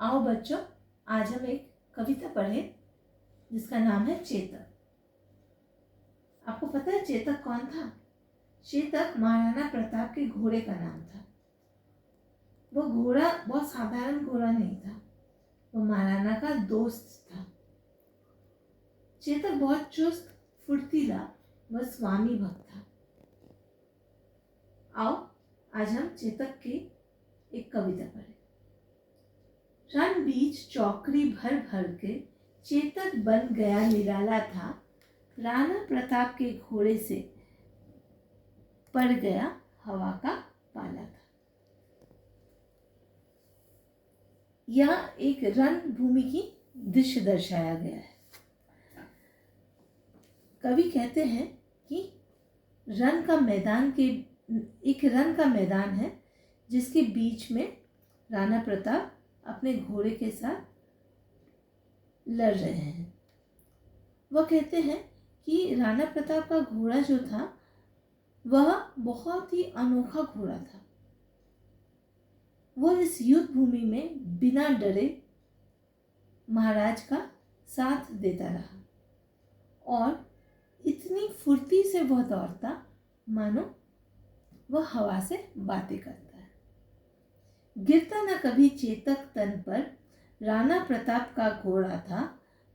आओ बच्चों, आज हम एक कविता पढ़ें जिसका नाम है चेतक। आपको पता है चेतक कौन था? चेतक महाराणा प्रताप के घोड़े का नाम था। वो घोड़ा बहुत साधारण घोड़ा नहीं था, वो महाराणा का दोस्त था। चेतक बहुत चुस्त, फुर्तीला व स्वामी भक्त था। आओ आज हम चेतक की एक कविता पढ़ें। रण बीच चौकड़ी भर भर के चेतक बन गया निराला था। राणा प्रताप के घोड़े से पड़ गया हवा का पाला था। यहाँ एक रणभूमि की दृश्य दर्शाया गया है। कवि कहते हैं कि रण का मैदान है जिसके बीच में राणा प्रताप अपने घोड़े के साथ लड़ रहे हैं। वह कहते हैं कि राणा प्रताप का घोड़ा जो था वह बहुत ही अनोखा घोड़ा था। वह इस युद्ध भूमि में बिना डरे महाराज का साथ देता रहा और इतनी फुर्ती से वह दौड़ता मानो वह हवा से बातें करता है। गिरता न कभी चेतक तन पर राणा प्रताप का घोड़ा था।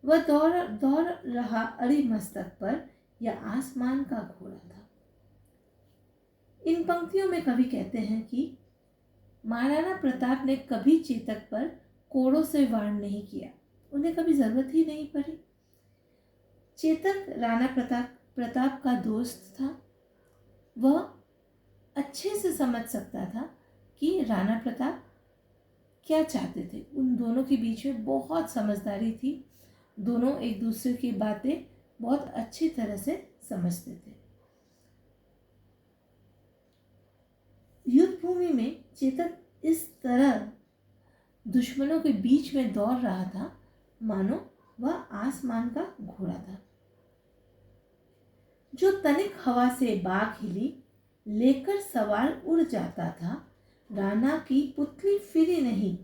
वह दौड़ रहा अड़ी मस्तक पर या आसमान का घोड़ा था। इन पंक्तियों में कवि कहते हैं कि महाराणा प्रताप ने कभी चेतक पर कोड़ों से वार नहीं किया, उन्हें कभी जरूरत ही नहीं पड़ी। चेतक राणा प्रताप का दोस्त था। वह अच्छे से समझ सकता था कि राणा प्रताप क्या चाहते थे। उन दोनों के बीच में बहुत समझदारी थी। दोनों एक दूसरे की बातें बहुत अच्छी तरह से समझते थे। युद्ध भूमि में चेतक इस तरह दुश्मनों के बीच में दौड़ रहा था मानो वह आसमान का घोड़ा था। जो तनिक हवा से बाग हिली लेकर सवार उड़ जाता था। राणा की पुतली फिरी नहीं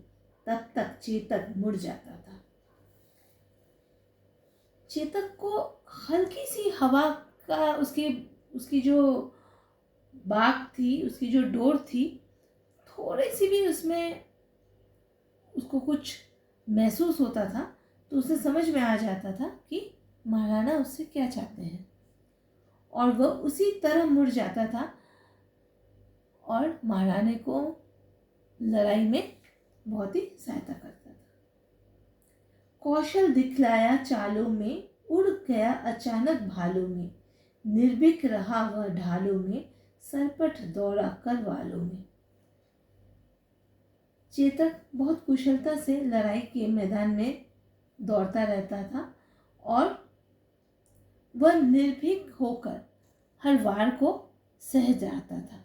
तब तक चेतक मुड़ जाता था। चेतक को हल्की सी हवा का उसकी जो बाग थी, उसकी जो डोर थी, थोड़ी सी भी उसमें उसको कुछ महसूस होता था तो उसे समझ में आ जाता था कि महाराणा उससे क्या चाहते हैं और वह उसी तरह मुड़ जाता था और महाराणे को लड़ाई में बहुत ही सहायता करता था। कौशल दिखलाया चालों में, उड़ गया अचानक भालों में, निर्भीक रहा वह ढालों में, सरपट दौड़ा करवालों में। चेतक बहुत कुशलता से लड़ाई के मैदान में दौड़ता रहता था और वह निर्भीक होकर हर वार को सह जाता था।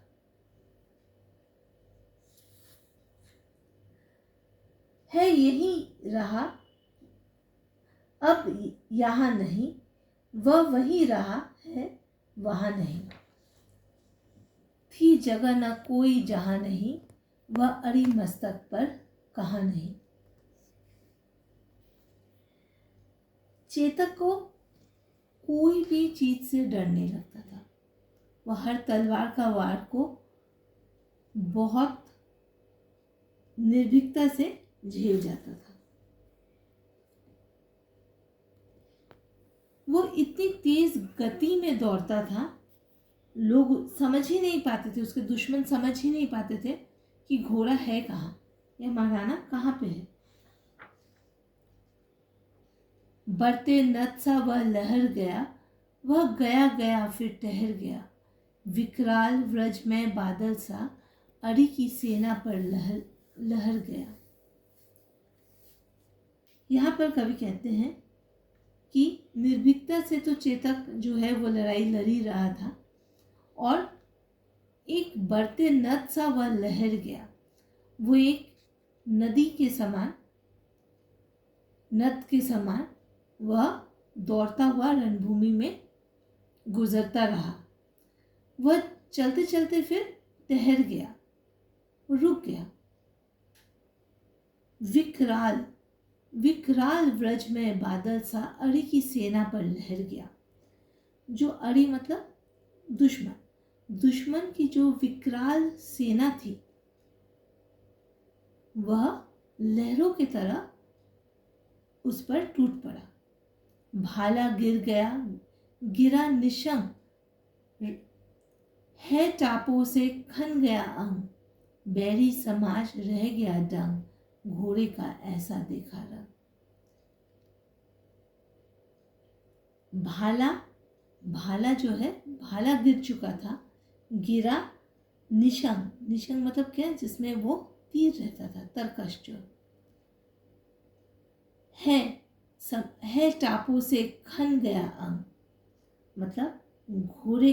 है यही रहा अब यहाँ नहीं, वह वही रहा है वहाँ नहीं। थी जगह न कोई जहाँ नहीं, वह अड़ी मस्तक पर कहाँ नहीं। चेतक को कोई भी चीज से डर नहीं लगता था। वह हर तलवार का वार को बहुत निर्भीकता से झेल जाता था। वो इतनी तेज गति में दौड़ता था, लोग समझ ही नहीं पाते थे, उसके दुश्मन समझ ही नहीं पाते थे कि घोड़ा है कहाँ या महाराणा कहाँ पे है। बढ़ते नद सा वह लहर गया, वह गया गया फिर ठहर गया। विकराल व्रज में बादल सा, अड़ी की सेना पर लहर गया। यहाँ पर कवि कहते हैं कि निर्भीकता से तो चेतक जो है वो लड़ाई लड़ ही रहा था और एक बढ़ते नद सा वह लहर गया। वो एक नदी के समान, नद के समान वह दौड़ता हुआ रणभूमि में गुजरता रहा। वह चलते चलते फिर ठहर गया, रुक गया। विकराल विकराल व्रज में बादल सा अरि की सेना पर लहर गया। जो अरि मतलब दुश्मन, दुश्मन की जो विकराल सेना थी वह लहरों की तरह उस पर टूट पड़ा। भाला गिर गया, गिरा निशंक, है टापों से खन गया अंग, बैरी समाज रह गया दंग, घोड़े का ऐसा देखा रंग। भाला जो है, भाला गिर चुका था। गिरा निशंक, निशंक मतलब क्या, जिसमें वो तीर रहता था, तरकश जो है टापों से खन गया अंग, मतलब घोड़े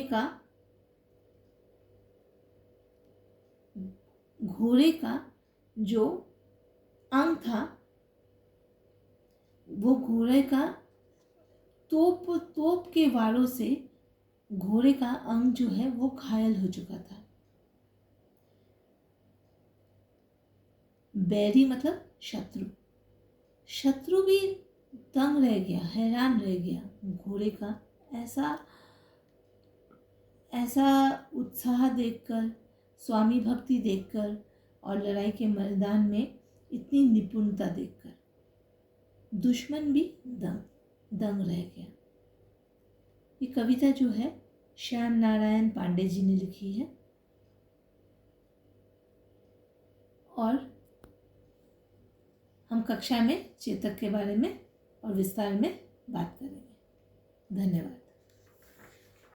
का जो अंग था वो घोड़े का तोप के वारों से घोड़े का अंग जो है वो घायल हो चुका था। बैरी मतलब शत्रु, शत्रु भी दंग रह गया, हैरान रह गया। घोड़े का ऐसा उत्साह देखकर, स्वामी भक्ति देखकर और लड़ाई के मैदान में इतनी निपुणता देखकर दुश्मन भी दंग रह गया। ये कविता जो है श्याम नारायण पांडे जी ने लिखी है और हम कक्षा में चेतक के बारे में और विस्तार में बात करेंगे। धन्यवाद।